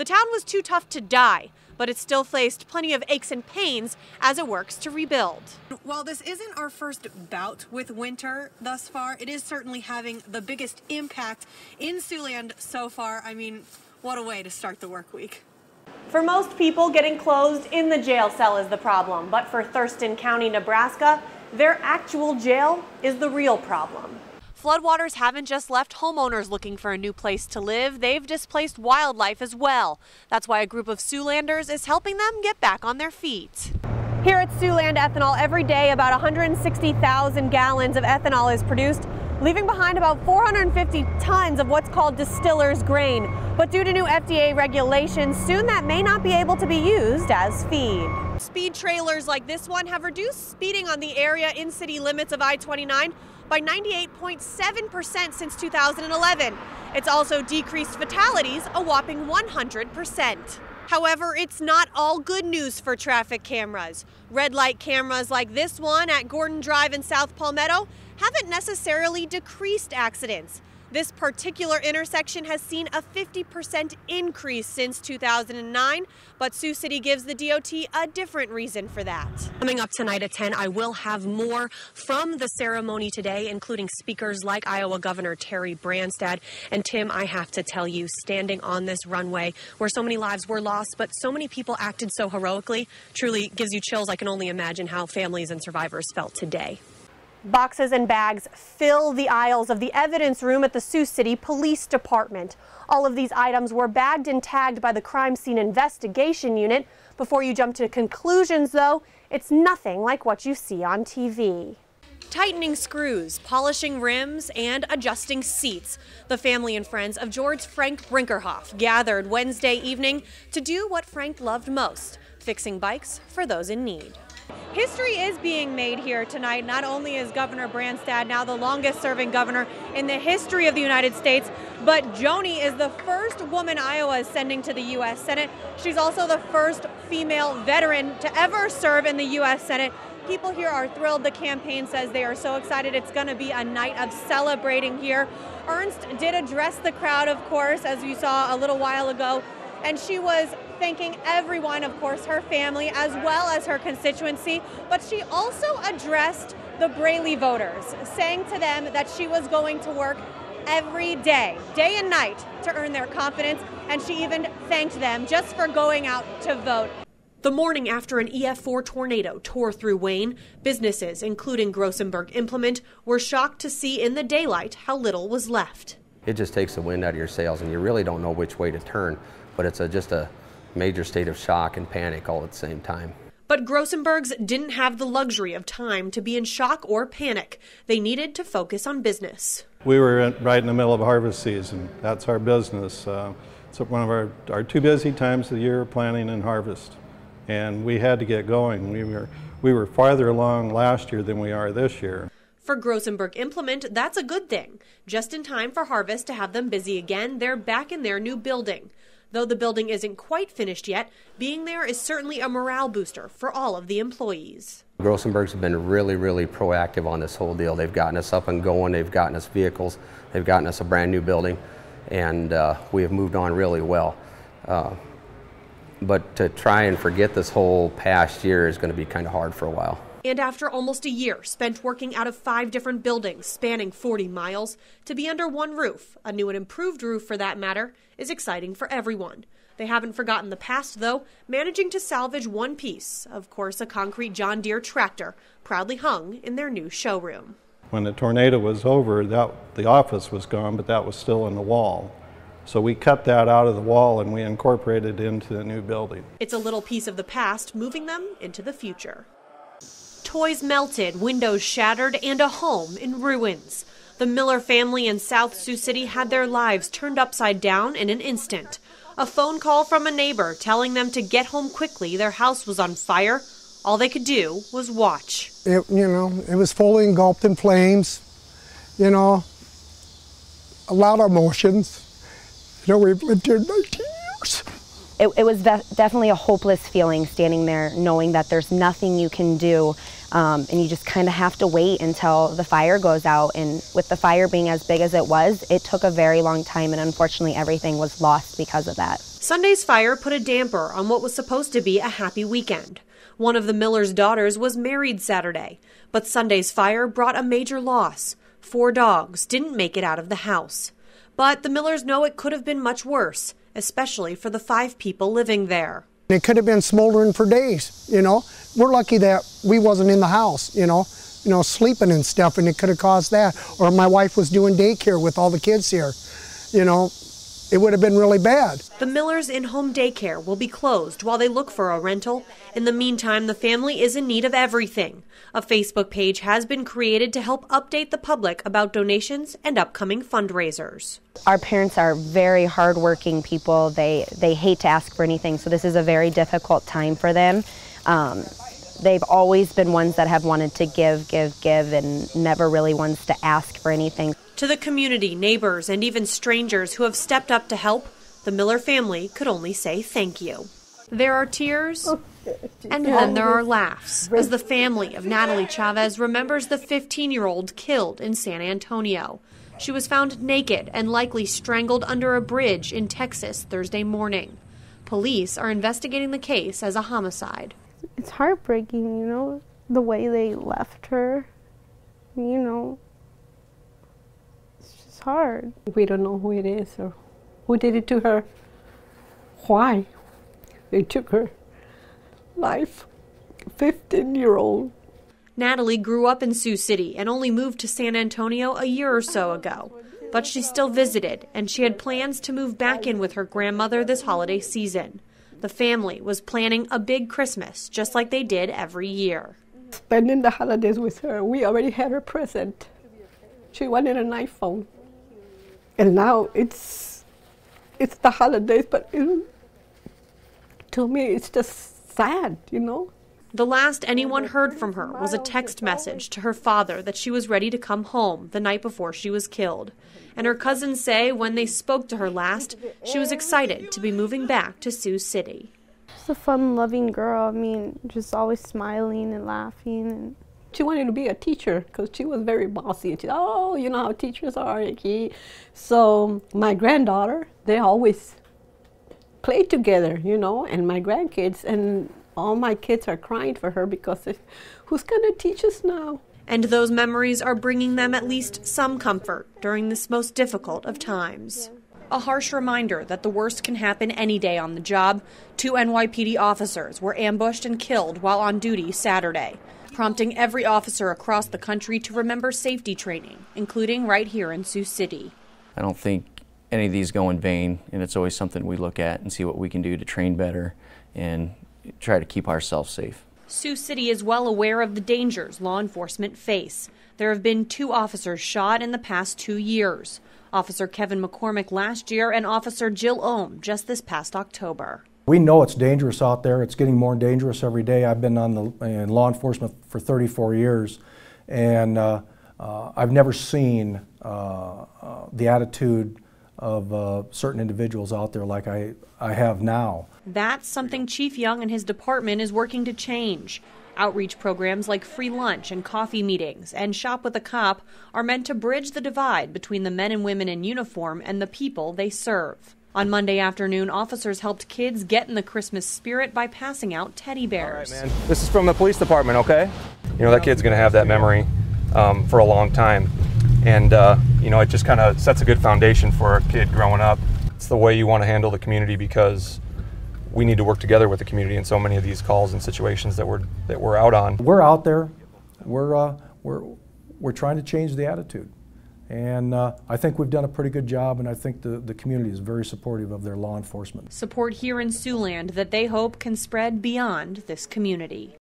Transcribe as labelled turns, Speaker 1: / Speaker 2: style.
Speaker 1: The town was too tough to die, but it still faced plenty of aches and pains as it works to rebuild. While this isn't our first bout with winter thus far, it is certainly having the biggest impact in Siouxland so far. I mean, what a way to start the work week. For most people, getting closed in the jail cell is the problem, but for Thurston County, Nebraska, their actual jail is the real problem. Floodwaters haven't just left homeowners looking for a new place to live, they've displaced wildlife as well. That's why a group of Siouxlanders is helping them get back on their feet. Here at Siouxland Ethanol, every day about 160,000 gallons of ethanol is produced, leaving behind about 450 tons of what's called distiller's grain. But due to new FDA regulations, soon that may not be able to be used as feed. Speed trailers like this one have reduced speeding on the area in city limits of I-29 by 98.7% since 2011. It's also decreased fatalities a whopping 100%. However, it's not all good news for traffic cameras. Red light cameras like this one at Gordon Drive in South Palmetto haven't necessarily decreased accidents. This particular intersection has seen a 50% increase since 2009, but Sioux City gives the DOT a different reason for that. Coming up tonight at 10, I will have more from the ceremony today, including speakers like Iowa Governor Terry Branstad. And Tim, I have to tell you, standing on this runway where so many lives were lost, but so many people acted so heroically, truly gives you chills. I can only imagine how families and survivors felt today. Boxes and bags fill the aisles of the evidence room at the Sioux City Police Department. All of these items were bagged and tagged by the Crime Scene Investigation Unit. Before you jump to conclusions, though, it's nothing like what you see on TV. Tightening screws, polishing rims, and adjusting seats. The family and friends of George Frank Brinkerhoff gathered Wednesday evening to do what Frank loved most, fixing bikes for those in need. History is being made here tonight. Not only is Governor Branstad now the longest serving governor in the history of the United States, but Joni is the first woman Iowa is sending to the U.S. Senate. She's also the first female veteran to ever serve in the U.S. Senate. People here are thrilled. The campaign says they are so excited. It's going to be a night of celebrating here. Ernst did address the crowd, of course, as you saw a little while ago, and she was thanking everyone, of course, her family, as well as her constituency. But she also addressed the Braley voters, saying to them that she was going to work every day and night, to earn their confidence. And she even thanked them just for going out to vote. The morning after an EF4 tornado tore through Wayne, businesses, including Grossenberg Implement, were shocked to see in the daylight how little was left.
Speaker 2: It just takes the wind out of your sails, and you really don't know which way to turn. But it's just a major state of shock and panic all at the same time.
Speaker 1: But Grossenbergs didn't have the luxury of time to be in shock or panic. They needed to focus on business.
Speaker 3: We were right in the middle of harvest season. That's our business. It's one of our two busy times of the year, planting and harvest. And we had to get going. We were farther along last year than we are this year.
Speaker 1: For Grossenberg Implement, that's a good thing. Just in time for harvest to have them busy again, they're back in their new building. Though the building isn't quite finished yet, being there is certainly a morale booster for all of the employees.
Speaker 2: Grossenbergs have been really, really proactive on this whole deal. They've gotten us up and going, they've gotten us vehicles, they've gotten us a brand new building, and we have moved on really well. But to try and forget this whole past year is going to be kind of hard for a while.
Speaker 1: And after almost a year spent working out of 5 different buildings spanning 40 miles, to be under one roof, a new and improved roof for that matter, is exciting for everyone. They haven't forgotten the past, though, managing to salvage one piece, of course, a concrete John Deere tractor, proudly hung in their new showroom.
Speaker 3: When the tornado was over, the office was gone, but that was still in the wall. So we cut that out of the wall and we incorporated it into the new building.
Speaker 1: It's a little piece of the past, moving them into the future. Toys melted, windows shattered, and a home in ruins. The Miller family in South Sioux City had their lives turned upside down in an instant. A phone call from a neighbor telling them to get home quickly. Their house was on fire. All they could do was watch.
Speaker 4: It was fully engulfed in flames. A lot of emotions. We've lived here 19 years.
Speaker 5: it was definitely a hopeless feeling standing there knowing that there's nothing you can do, and you just kind of have to wait until the fire goes out. And with the fire being as big as it was, it took a very long time, and unfortunately everything was lost because of that.
Speaker 1: Sunday's fire put a damper on what was supposed to be a happy weekend. One of the Millers' daughters was married Saturday, but Sunday's fire brought a major loss. 4 dogs didn't make it out of the house. But the Millers know it could have been much worse, especially for the 5 people living there.
Speaker 4: It could have been smoldering for days, you know. We're lucky that we wasn't in the house, you know, sleeping and stuff, and it could have caused that. Or my wife was doing daycare with all the kids here, you know. It would have been really bad.
Speaker 1: The Millers in-home daycare will be closed while they look for a rental. In the meantime, the family is in need of everything. A Facebook page has been created to help update the public about donations and upcoming fundraisers.
Speaker 5: Our parents are very hardworking people. They hate to ask for anything, so this is a very difficult time for them. They've always been ones that have wanted to give, and never really ones to ask for anything.
Speaker 1: To the community, neighbors, and even strangers who have stepped up to help, the Miller family could only say thank you. There are tears, and then there are laughs, as the family of Natalie Chavez remembers the 15-year-old killed in San Antonio. She was found naked and likely strangled under a bridge in Texas Thursday morning. Police are investigating the case as a homicide.
Speaker 6: It's heartbreaking, you know, the way they left her, you know. It's just hard.
Speaker 7: We don't know who it is or who did it to her, why they took her life, 15-year-old.
Speaker 1: Natalie grew up in Sioux City and only moved to San Antonio a year or so ago. But she still visited, and she had plans to move back in with her grandmother this holiday season. The family was planning a big Christmas, just like they did every year.
Speaker 7: Spending the holidays with her, we already had her present. She wanted an iPhone. And now it's the holidays, but to me it's just sad, you know.
Speaker 1: The last anyone heard from her was a text message to her father that she was ready to come home the night before she was killed. And her cousins say when they spoke to her last, she was excited to be moving back to Sioux City.
Speaker 6: She's a fun, loving girl. I mean, just always smiling and laughing. And
Speaker 7: she wanted to be a teacher because she was very bossy. And she said, oh, you know how teachers are. So my granddaughter, they always played together, you know, and my grandkids, and all my kids are crying for her because who's going to teach us now?
Speaker 1: And those memories are bringing them at least some comfort during this most difficult of times. A harsh reminder that the worst can happen any day on the job. 2 NYPD officers were ambushed and killed while on duty Saturday, prompting every officer across the country to remember safety training, including right here in Sioux City.
Speaker 8: I don't think any of these go in vain, and it's always something we look at and see what we can do to train better and try to keep ourselves safe.
Speaker 1: Sioux City is well aware of the dangers law enforcement face. There have been 2 officers shot in the past 2 years. Officer Kevin McCormick last year and Officer Jill Ohm just this past October.
Speaker 9: We know it's dangerous out there. It's getting more dangerous every day. I've been in law enforcement for 34 years, and I've never seen the attitude of certain individuals out there like I have now.
Speaker 1: That's something Chief Young and his department is working to change. Outreach programs like free lunch and coffee meetings and Shop with a Cop are meant to bridge the divide between the men and women in uniform and the people they serve. On Monday afternoon, officers helped kids get in the Christmas spirit by passing out teddy bears.
Speaker 10: All right, man. This is from the police department, okay? You know, that kid's going to have that memory for a long time. And, you know, it just kind of sets a good foundation for a kid growing up. It's the way you want to handle the community because we need to work together with the community in so many of these calls and situations that we're out on.
Speaker 9: We're out there. We're trying to change the attitude. And I think we've done a pretty good job, and I think the community is very supportive of their law enforcement.
Speaker 1: Support here in Siouxland that they hope can spread beyond this community.